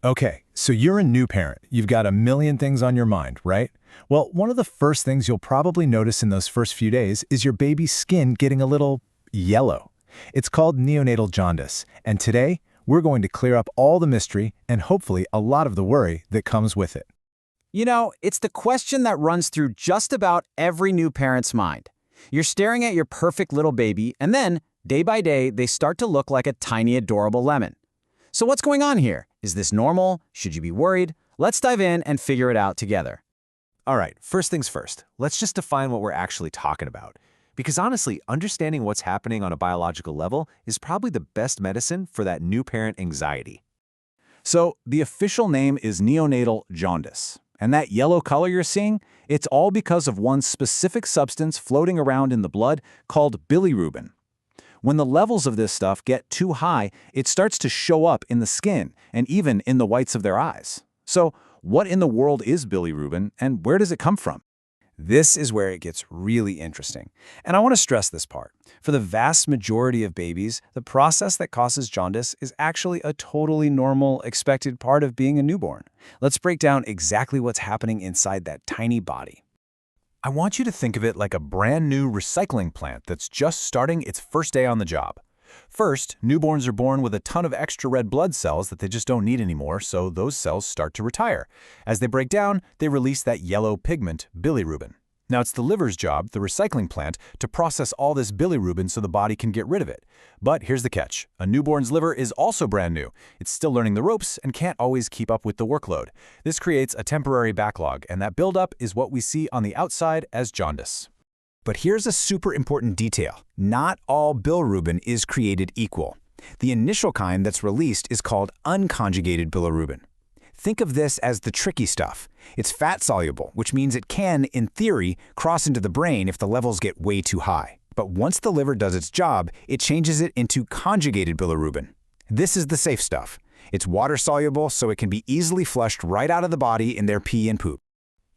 Okay, so you're a new parent. You've got a million things on your mind, right? Well, one of the first things you'll probably notice in those first few days is your baby's skin getting a little yellow. It's called neonatal jaundice, and today we're going to clear up all the mystery and hopefully a lot of the worry that comes with it. You know, it's the question that runs through just about every new parent's mind. You're staring at your perfect little baby, and then, day by day, they start to look like a tiny, adorable lemon. So what's going on here? Is this normal? Should you be worried? Let's dive in and figure it out together. All right, first things first, let's just define what we're actually talking about. Because honestly, understanding what's happening on a biological level is probably the best medicine for that new parent anxiety. So the official name is neonatal jaundice. And that yellow color you're seeing, it's all because of one specific substance floating around in the blood called bilirubin. When the levels of this stuff get too high, it starts to show up in the skin and even in the whites of their eyes. So what in the world is bilirubin and where does it come from? This is where it gets really interesting. And I want to stress this part. For the vast majority of babies, the process that causes jaundice is actually a totally normal, expected part of being a newborn. Let's break down exactly what's happening inside that tiny body. I want you to think of it like a brand new recycling plant that's just starting its first day on the job. First, newborns are born with a ton of extra red blood cells that they just don't need anymore, so those cells start to retire. As they break down, they release that yellow pigment, bilirubin. Now it's the liver's job, the recycling plant, to process all this bilirubin so the body can get rid of it. But here's the catch. A newborn's liver is also brand new. It's still learning the ropes and can't always keep up with the workload. This creates a temporary backlog, and that buildup is what we see on the outside as jaundice. But here's a super important detail. Not all bilirubin is created equal. The initial kind that's released is called unconjugated bilirubin. Think of this as the tricky stuff. It's fat-soluble, which means it can, in theory, cross into the brain if the levels get way too high. But once the liver does its job, it changes it into conjugated bilirubin. This is the safe stuff. It's water-soluble, so it can be easily flushed right out of the body in their pee and poop.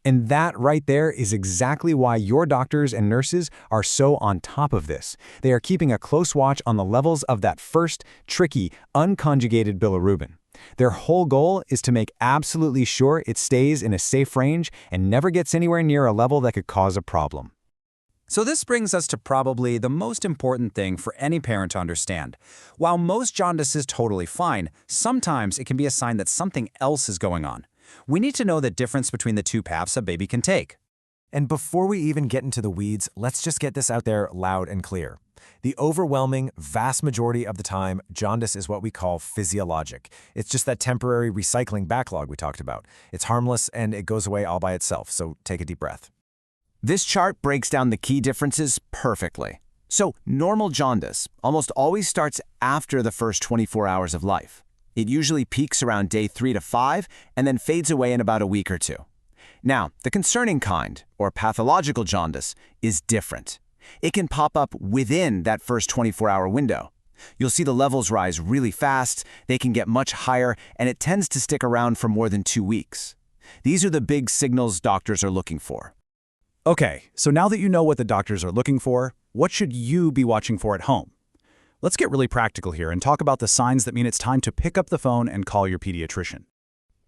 And that right there is exactly why your doctors and nurses are so on top of this. They are keeping a close watch on the levels of that first, tricky, unconjugated bilirubin. Their whole goal is to make absolutely sure it stays in a safe range and never gets anywhere near a level that could cause a problem. So this brings us to probably the most important thing for any parent to understand. While most jaundice is totally fine, sometimes it can be a sign that something else is going on. We need to know the difference between the two paths a baby can take. And before we even get into the weeds, let's just get this out there loud and clear. The overwhelming, vast majority of the time, jaundice is what we call physiologic. It's just that temporary recycling backlog we talked about. It's harmless and it goes away all by itself, so take a deep breath. This chart breaks down the key differences perfectly. So, normal jaundice almost always starts after the first 24 hours of life. It usually peaks around day 3 to 5 and then fades away in about a week or two. Now, the concerning kind, or pathological jaundice, is different. It can pop up within that first 24-hour window. You'll see the levels rise really fast, they can get much higher, and it tends to stick around for more than 2 weeks. These are the big signals doctors are looking for. Okay, so now that you know what the doctors are looking for, what should you be watching for at home? Let's get really practical here and talk about the signs that mean it's time to pick up the phone and call your pediatrician.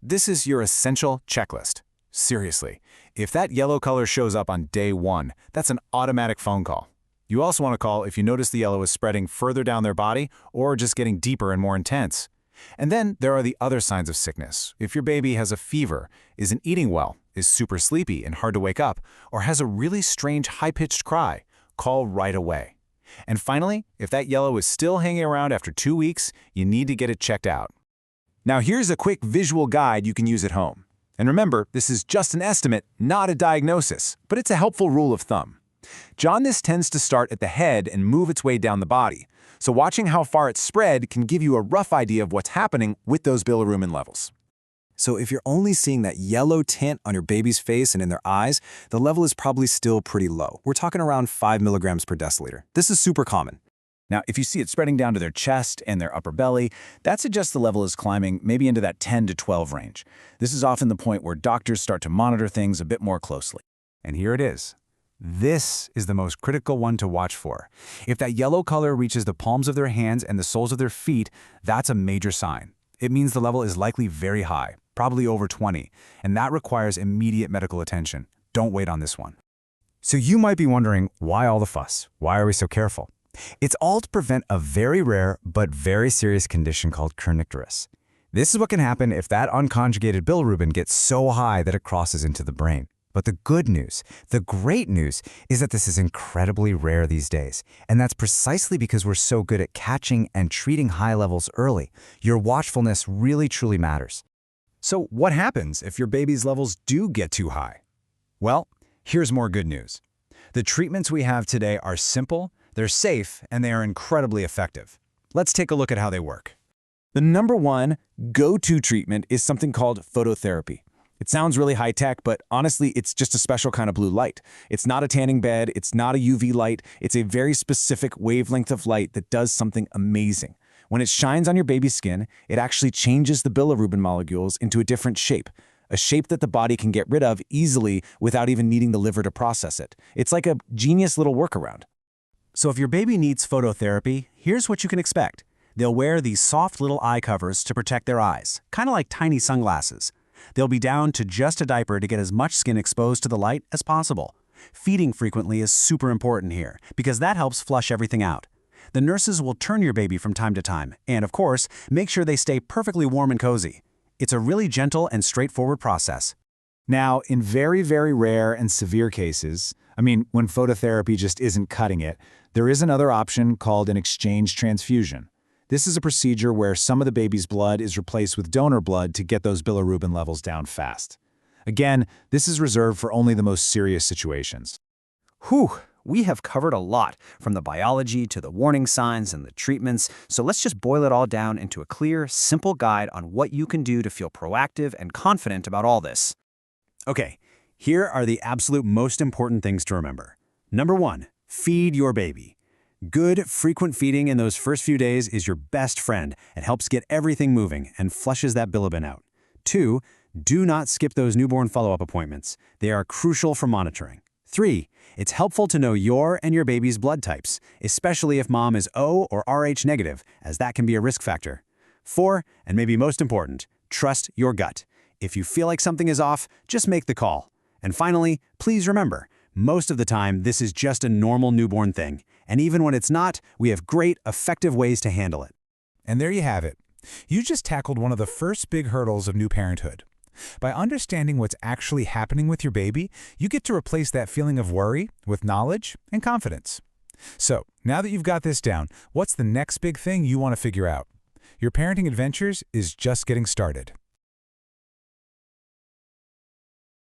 This is your essential checklist. Seriously, if that yellow color shows up on day 1, that's an automatic phone call. You also want to call if you notice the yellow is spreading further down their body or just getting deeper and more intense. And then there are the other signs of sickness. If your baby has a fever, isn't eating well, is super sleepy and hard to wake up, or has a really strange high-pitched cry, call right away. And finally, if that yellow is still hanging around after 2 weeks, you need to get it checked out. Now here's a quick visual guide you can use at home. And remember, this is just an estimate, not a diagnosis, but it's a helpful rule of thumb. Jaundice tends to start at the head and move its way down the body, so watching how far it's spread can give you a rough idea of what's happening with those bilirubin levels. So if you're only seeing that yellow tint on your baby's face and in their eyes, the level is probably still pretty low. We're talking around 5 milligrams per deciliter. This is super common. Now, if you see it spreading down to their chest and their upper belly, that suggests the level is climbing maybe into that 10 to 12 range. This is often the point where doctors start to monitor things a bit more closely. And here it is. This is the most critical one to watch for. If that yellow color reaches the palms of their hands and the soles of their feet, that's a major sign. it means the level is likely very high, probably over 20, and that requires immediate medical attention. Don't wait on this one. So you might be wondering, why all the fuss? Why are we so careful? It's all to prevent a very rare but very serious condition called kernicterus. This is what can happen if that unconjugated bilirubin gets so high that it crosses into the brain. But the good news, the great news, is that this is incredibly rare these days. And that's precisely because we're so good at catching and treating high levels early. Your watchfulness really truly matters. So what happens if your baby's levels do get too high? Well, here's more good news. The treatments we have today are simple, they're safe, and they are incredibly effective. Let's take a look at how they work. The number one go-to treatment is something called phototherapy. It sounds really high-tech, but honestly, it's just a special kind of blue light. It's not a tanning bed, it's not a UV light, it's a very specific wavelength of light that does something amazing. When it shines on your baby's skin, it actually changes the bilirubin molecules into a different shape, a shape that the body can get rid of easily without even needing the liver to process it. It's like a genius little workaround. So if your baby needs phototherapy, here's what you can expect. They'll wear these soft little eye covers to protect their eyes, kind of like tiny sunglasses. They'll be down to just a diaper to get as much skin exposed to the light as possible. Feeding frequently is super important here, because that helps flush everything out. The nurses will turn your baby from time to time, and of course, make sure they stay perfectly warm and cozy. It's a really gentle and straightforward process. Now, in very, very rare and severe cases, when phototherapy just isn't cutting it, there is another option called an exchange transfusion. This is a procedure where some of the baby's blood is replaced with donor blood to get those bilirubin levels down fast. Again, this is reserved for only the most serious situations. Whew, we have covered a lot, from the biology to the warning signs and the treatments, so let's just boil it all down into a clear, simple guide on what you can do to feel proactive and confident about all this. Okay, here are the absolute most important things to remember. Number one, feed your baby. Good, frequent feeding in those first few days is your best friend and helps get everything moving and flushes that bilirubin out. 2, do not skip those newborn follow-up appointments. They are crucial for monitoring. 3, it's helpful to know your and your baby's blood types, especially if mom is O or Rh negative, as that can be a risk factor. 4, and maybe most important, trust your gut. If you feel like something is off, just make the call. And finally, please remember, most of the time, this is just a normal newborn thing. And even when it's not, we have great, effective ways to handle it. And there you have it. You just tackled one of the first big hurdles of new parenthood. By understanding what's actually happening with your baby, you get to replace that feeling of worry with knowledge and confidence. So, now that you've got this down, what's the next big thing you want to figure out? Your parenting adventures is just getting started.